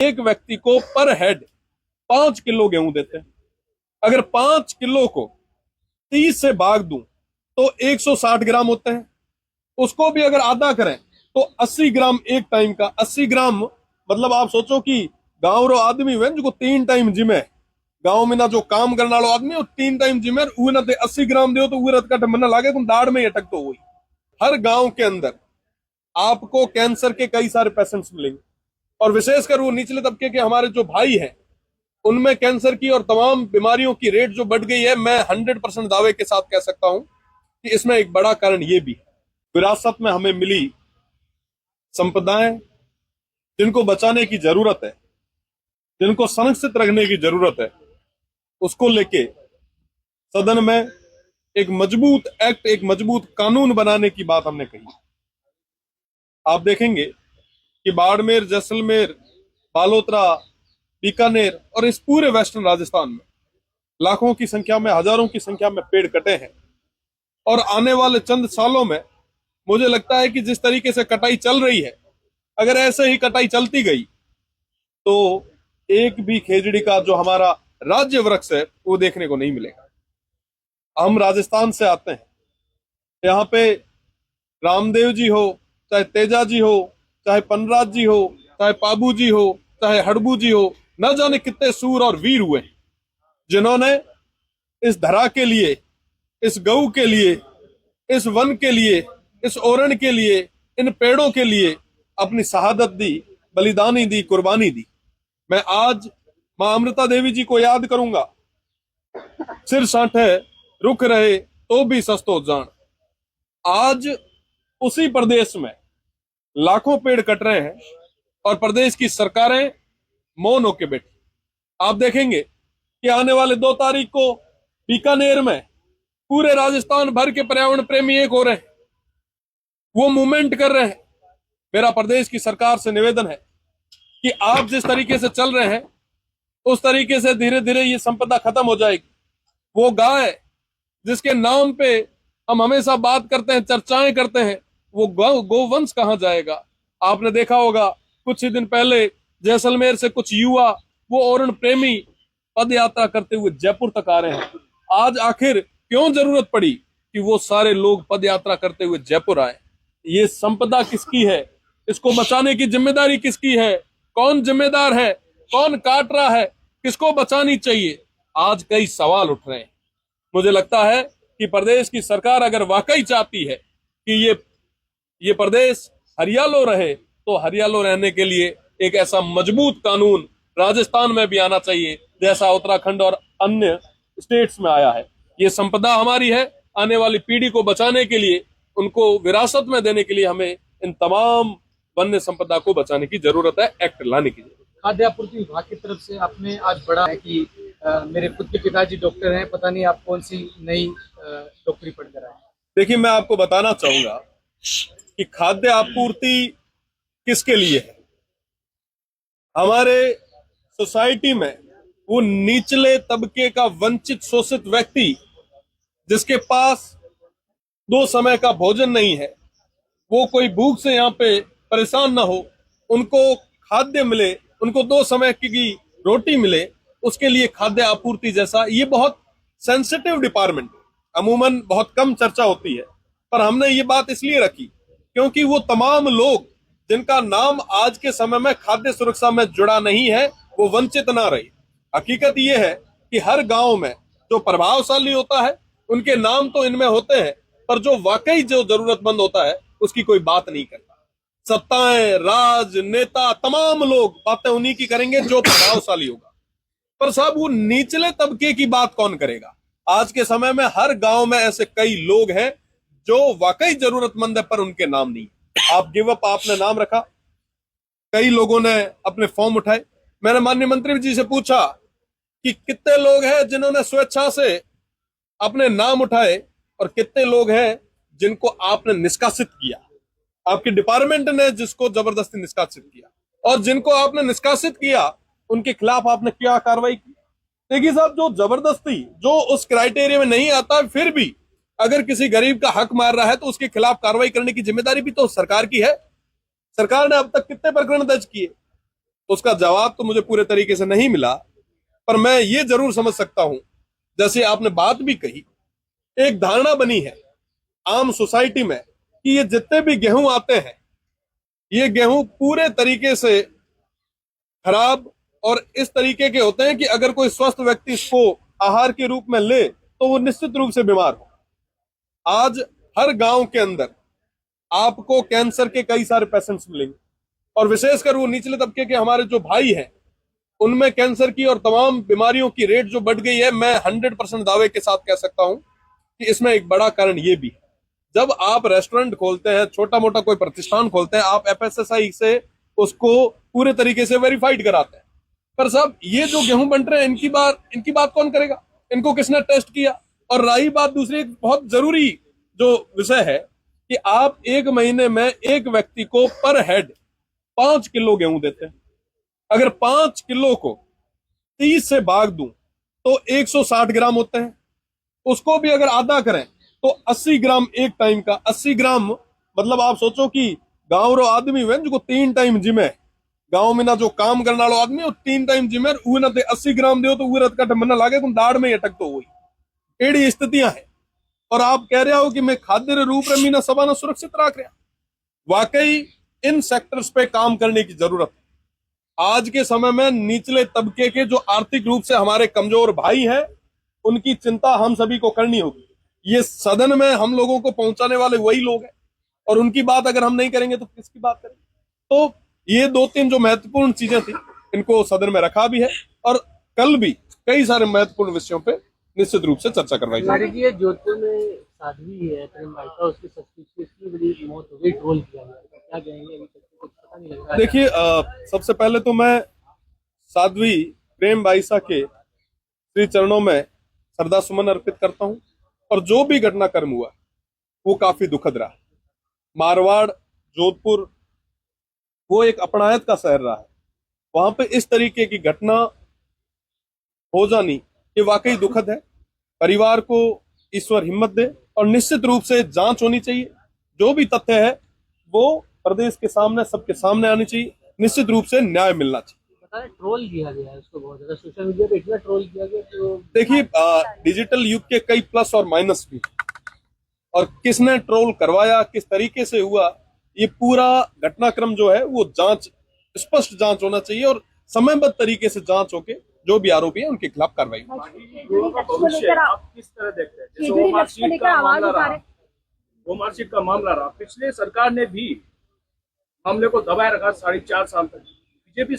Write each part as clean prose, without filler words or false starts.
एक व्यक्ति को पर हेड 5 किलो गेहूं देते हैं। अगर 5 किलो को 30 से भाग दूं तो 160 ग्राम होते हैं। उसको भी अगर आधा करें तो 80 ग्राम एक टाइम का। 80 ग्राम मतलब आप सोचो कि गांव रो आदमी हुए जो 3 टाइम जिम है, गांव में ना जो काम करने वालों आदमी वो 3 टाइम जिम है, उहे ना 80 ग्राम दो तो उहे रत का मन लागे तुम दाढ़ में अटक तो हुई। हर गांव के अंदर आपको कैंसर के कई सारे पेशेंट्स मिलेंगे और विशेषकर वो निचले तबके के हमारे जो भाई हैं उनमें कैंसर की और तमाम बीमारियों की रेट जो बढ़ गई है। मैं 100% दावे के साथ कह सकता हूं कि इसमें एक बड़ा कारण ये भी है, विरासत में हमें मिली संपदाएं जिनको बचाने की जरूरत है, जिनको संरक्षित रखने की जरूरत है, उसको लेके सदन में एक मजबूत एक्ट, एक मजबूत कानून बनाने की बात हमने कही। आप देखेंगे कि बाड़मेर, जैसलमेर, बालोतरा, बीकानेर और इस पूरे वेस्टर्न राजस्थान में लाखों की संख्या में, हजारों की संख्या में पेड़ कटे हैं। और आने वाले चंद सालों में मुझे लगता है कि जिस तरीके से कटाई चल रही है, अगर ऐसे ही कटाई चलती गई तो एक भी खेजड़ी का जो हमारा राज्य वृक्ष है वो देखने को नहीं मिलेगा। हम राजस्थान से आते हैं, यहाँ पे रामदेव जी हो, चाहे तेजा जी हो, चाहे पनराज जी हो, चाहे पाबू जी हो, चाहे हड़बू जी हो, न जाने कितने सूर और वीर हुए जिन्होंने इस धरा के लिए, इस गऊ के लिए, इस वन के लिए, इस ओरण के लिए, इन पेड़ों के लिए अपनी शहादत दी, बलिदानी दी, कुर्बानी दी। मैं आज मां अमृता देवी जी को याद करूंगा, सिर साठे रुख रहे तो भी सस्तो जान। आज उसी प्रदेश में लाखों पेड़ कट रहे हैं और प्रदेश की सरकारें मौन होके बैठी। आप देखेंगे कि आने वाले 2 तारीख को बीकानेर में पूरे राजस्थान भर के पर्यावरण प्रेमी एक हो रहे हैं, वो मूवमेंट कर रहे हैं। मेरा प्रदेश की सरकार से निवेदन है कि आप जिस तरीके से चल रहे हैं उस तरीके से धीरे धीरे ये संपदा खत्म हो जाएगी। वो गाय जिसके नाम पे हम हमेशा बात करते हैं, चर्चाएं करते हैं, वो गोवंश कहां जाएगा? आपने देखा होगा कुछ ही दिन पहले जैसलमेर से कुछ युवा वो ओरण प्रेमी पद यात्रा करते हुए जयपुर तक आ रहे हैं। आज आखिर क्यों जरूरत पड़ी कि वो सारे लोग पद यात्रा करते हुए जयपुर आए? ये संपदा किसकी है? इसको बचाने की जिम्मेदारी किसकी है? कौन जिम्मेदार है? कौन काट रहा है? किसको बचानी चाहिए? आज कई सवाल उठ रहे हैं। मुझे लगता है कि प्रदेश की सरकार अगर वाकई चाहती है कि ये प्रदेश हरियालो रहे तो हरियालो रहने के लिए एक ऐसा मजबूत कानून राजस्थान में भी आना चाहिए जैसा उत्तराखंड और अन्य स्टेट्स में आया है। ये संपदा हमारी है, आने वाली पीढ़ी को बचाने के लिए, उनको विरासत में देने के लिए हमें इन तमाम वन्य संपदा को बचाने की जरूरत है, एक्ट लाने की जरूरत है। खाद्य आपूर्ति विभाग की तरफ से आपने आज बड़ा है कि मेरे खुद के पिताजी डॉक्टर हैं, पता नहीं आप कौन सी नई डॉक्टरी पढ़कर आए। देखिए, मैं आपको बताना चाहूंगा कि खाद्य आपूर्ति किसके लिए है। हमारे सोसाइटी में वो निचले तबके का वंचित, शोषित व्यक्ति जिसके पास 2 समय का भोजन नहीं है, वो कोई भूख से यहाँ पे परेशान ना हो, उनको खाद्य मिले, उनको 2 समय की रोटी मिले, उसके लिए खाद्य आपूर्ति जैसा ये बहुत सेंसिटिव डिपार्टमेंट अमूमन बहुत कम चर्चा होती है, पर हमने ये बात इसलिए रखी क्योंकि वो तमाम लोग जिनका नाम आज के समय में खाद्य सुरक्षा में जुड़ा नहीं है वो वंचित ना रहे। हकीकत ये है कि हर गांव में जो प्रभावशाली होता है उनके नाम तो इनमें होते हैं, पर जो वाकई जो जरूरतमंद होता है उसकी कोई बात नहीं करता। सत्ताएं, राज, नेता, तमाम लोग बातें उन्हीं की करेंगे जो प्रभावशाली होगा, पर साहब वो निचले तबके की बात कौन करेगा? आज के समय में हर गांव में ऐसे कई लोग हैं जो वाकई जरूरतमंद है पर उनके नाम नहीं। आप गिव अप, आपने नाम रखा, कई लोगों ने अपने फॉर्म उठाए। मैंने माननीय मंत्री जी से पूछा कि कितने लोग हैं जिन्होंने स्वेच्छा से अपने नाम उठाए और कितने लोग हैं जिनको आपने निष्कासित किया, आपके डिपार्टमेंट ने जिसको जबरदस्ती निष्कासित किया, और जिनको आपने निष्कासित किया उनके खिलाफ आपने क्या कार्रवाई की? देखिए साहब, जो जबरदस्ती, जो उस क्राइटेरिया में नहीं आता, फिर भी अगर किसी गरीब का हक मार रहा है तो उसके खिलाफ कार्रवाई करने की जिम्मेदारी भी तो सरकार की है। सरकार ने अब तक कितने प्रकरण दर्ज किए? उसका जवाब तो मुझे पूरे तरीके से नहीं मिला, पर मैं ये जरूर समझ सकता हूं, जैसे आपने बात भी कही, एक धारणा बनी है आम सोसाइटी में कि ये जितने भी गेहूं आते हैं, ये गेहूं पूरे तरीके से खराब और इस तरीके के होते हैं कि अगर कोई स्वस्थ व्यक्ति इसको आहार के रूप में ले तो वो निश्चित रूप से बीमार हो। आज हर गांव के अंदर आपको कैंसर के कई सारे पेशेंट्स मिलेंगे, और विशेषकर वो निचले तबके के हमारे जो भाई हैं, उनमें कैंसर की और तमाम बीमारियों की रेट जो बढ़ गई है, मैं 100% दावे के साथ कह सकता हूं कि इसमें एक बड़ा कारण ये भी है। जब आप रेस्टोरेंट खोलते हैं, छोटा मोटा कोई प्रतिष्ठान खोलते हैं, आप FSSAI से उसको पूरे तरीके से वेरीफाइड कराते हैं, पर साहब ये जो गेहूं बन रहे हैं, इनकी बात कौन करेगा? इनको किसने टेस्ट किया? और रही बात दूसरी, एक बहुत जरूरी जो विषय है कि आप एक महीने में एक व्यक्ति को पर हेड 5 किलो गेहूं देते हैं। अगर 5 किलो को 30 से भाग दूं तो 160 ग्राम होते हैं। उसको भी अगर आधा करें तो 80 ग्राम एक टाइम का। 80 ग्राम मतलब आप सोचो कि गांव रो आदमी वे जो 3 टाइम जिमे, गांव में ना जो काम करने वाला आदमी वो 3 टाइम जिमे, उहे ना 80 ग्राम दो तो उहे रत कट मन लागे तुम दाढ़ में अटक तो हुई। एड़ी स्थितियां हैं, और आप कह रहे हो कि मैं खाद्य रूप में मीना सबाना सुरक्षित रख रहा। वाकई इन सेक्टर्स पे काम करने की जरूरत है। आज के समय में निचले तबके के जो आर्थिक रूप से हमारे कमजोर भाई हैं, उनकी चिंता हम सभी को करनी होगी। ये सदन में हम लोगों को पहुंचाने वाले वही लोग हैं, और उनकी बात अगर हम नहीं करेंगे तो किसकी बात करेंगे? तो ये 2-3 जो महत्वपूर्ण चीजें थी, इनको सदन में रखा भी है, और कल भी कई सारे महत्वपूर्ण विषयों पे निश्चित रूप से चर्चा करवाई जाएगी। ये जोधपुर में साध्वी है प्रेम बाइसा, उसकी सस्पेंस इतनी बड़ी मौत हो गई, ट्रोल किया गया, क्या कहेंगे? अभी तक कुछ पता नहीं लग रहा है। देखिए, सबसे पहले तो मैं साध्वी प्रेम बाइसा के श्री चरणों में श्रद्धा सुमन अर्पित करता हूं, और जो भी घटनाक्रम हुआ वो काफी दुखद रहा। मारवाड़, जोधपुर वो एक अपनायत का शहर रहा है, वहां पे इस तरीके की घटना हो जानी ये वाकई दुखद है। परिवार को ईश्वर हिम्मत दे, और निश्चित रूप से जांच होनी चाहिए। जो भी तथ्य है वो प्रदेश के सामने, सबके सामने आनी चाहिए। निश्चित रूप से न्याय मिलना चाहिए। ट्रोल किया गया है उसको बहुत ज्यादा, सोशल मीडिया पे इतना ट्रोल किया गया तो देखिए, डिजिटल युग के कई प्लस और माइनस भी, और किसने ट्रोल करवाया, किस तरीके से हुआ, ये पूरा घटनाक्रम जो है वो स्पष्ट जांच होना चाहिए, और समयबद्ध तरीके से जांच होके जो भी आरोपी है उनके खिलाफ कार्रवाई भविष्य आप किस तरह देखते हैं? जैसे वो मार्कशीट का मामला रहा, पिछले सरकार ने भी मामले को दबाए रखा 4.5 साल तक। बीजेपी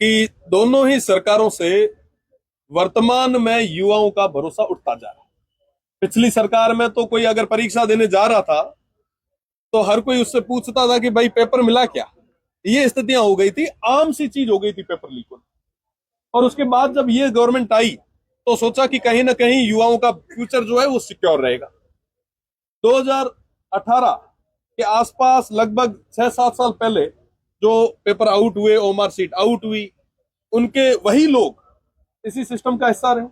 कि दोनों ही सरकारों से वर्तमान में युवाओं का भरोसा उठता जा रहा है। पिछली सरकार में तो कोई अगर परीक्षा देने जा रहा था तो हर कोई उससे पूछता था कि भाई पेपर मिला क्या। ये स्थितियां हो गई थी, आम सी चीज हो गई थी पेपर लीक होना। और उसके बाद जब ये गवर्नमेंट आई तो सोचा कि कहीं ना कहीं युवाओं का फ्यूचर जो है वो सिक्योर रहेगा। 2018 के आसपास, लगभग 6-7 साल पहले जो पेपर आउट हुए, ओमार सीट आउट हुई, उनके वही लोग इसी सिस्टम का हिस्सा रहे।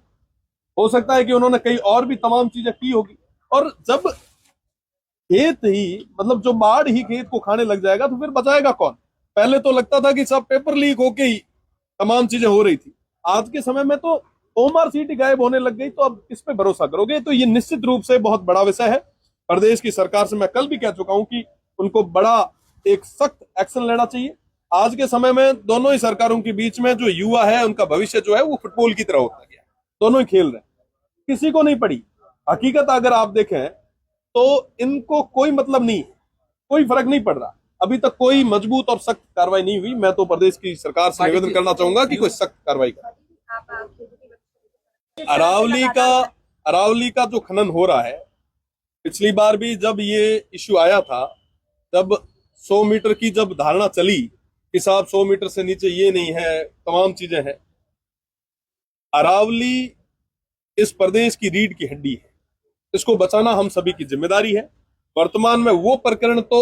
हो सकता है कि उन्होंने कई और भी तमाम चीजें की होगी। और जब खेत ही, मतलब जो बाढ़ ही खेत को खाने लग जाएगा तो फिर बचाएगा कौन? पहले तो लगता था कि सब पेपर लीक होके ही तमाम चीजें हो रही थी। आज के समय में तो ओमार सीट ही गायब होने लग गई, तो अब किस पे भरोसा करोगे? तो ये निश्चित रूप से बहुत बड़ा विषय है। प्रदेश की सरकार से मैं कल भी कह चुका हूं कि उनको बड़ा एक सख्त एक्शन लेना चाहिए। आज के समय में दोनों ही सरकारों के बीच में जो युवा है उनका भविष्य जो है वो फुटबॉल की तरह होता गया। दोनों ही खेल रहे हैं, किसी को नहीं पड़ी। हकीकत अगर आप देखें तो इनको कोई मतलब नहीं, कोई फर्क नहीं पड़ रहा। अभी तक कोई मजबूत और सख्त कार्रवाई नहीं हुई। मैं तो प्रदेश की सरकार से निवेदन करना चाहूंगा कि कोई सख्त कार्रवाई करे। अरावली का जो खनन हो रहा है, पिछली बार भी जब ये इश्यू आया था, जब 100 मीटर की जब धारणा चली कि साहब 100 मीटर से नीचे ये नहीं है, तमाम चीजें हैं। अरावली इस प्रदेश की रीढ़ की हड्डी है, इसको बचाना हम सभी की जिम्मेदारी है। वर्तमान में वो प्रकरण तो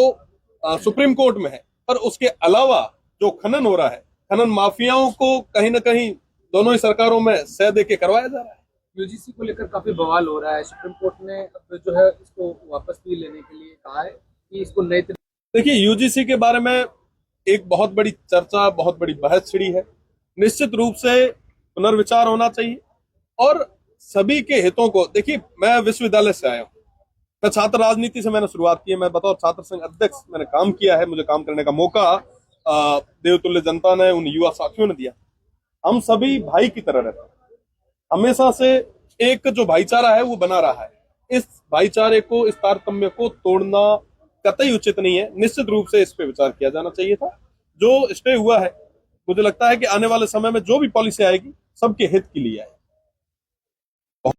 सुप्रीम कोर्ट में है, पर उसके अलावा जो खनन हो रहा है, खनन माफियाओं को कहीं ना कहीं दोनों ही सरकारों में सह दे के करवाया जा रहा है। यूजीसी को लेकर काफी बवाल हो रहा है। सुप्रीम कोर्ट ने अब जो है इसको वापस भी लेने के लिए कहा है कि इसको नए। देखिए, यूजीसी के बारे में एक बहुत बड़ी चर्चा, बहुत बड़ी बहस छिड़ी है। निश्चित रूप से पुनर्विचार होना चाहिए और सभी के हितों को देखिए। मैं विश्वविद्यालय से आया हूँ, मैं छात्र राजनीति से मैंने शुरुआत की है, मैं बतौर छात्र संघ अध्यक्ष मैंने काम किया है, मुझे काम करने का मौका देवतुल्य जनता ने, उन युवा साथियों ने दिया। हम सभी भाई की तरह रहते हैं, हमेशा से एक जो भाईचारा है वो बना रहा है। इस भाईचारे को, इस तारतम्य को तोड़ना कतई उचित नहीं है। निश्चित रूप से इस पे विचार किया जाना चाहिए था। जो स्टे हुआ है, मुझे लगता है कि आने वाले समय में जो भी पॉलिसी आएगी सबके हित के लिए आएगी।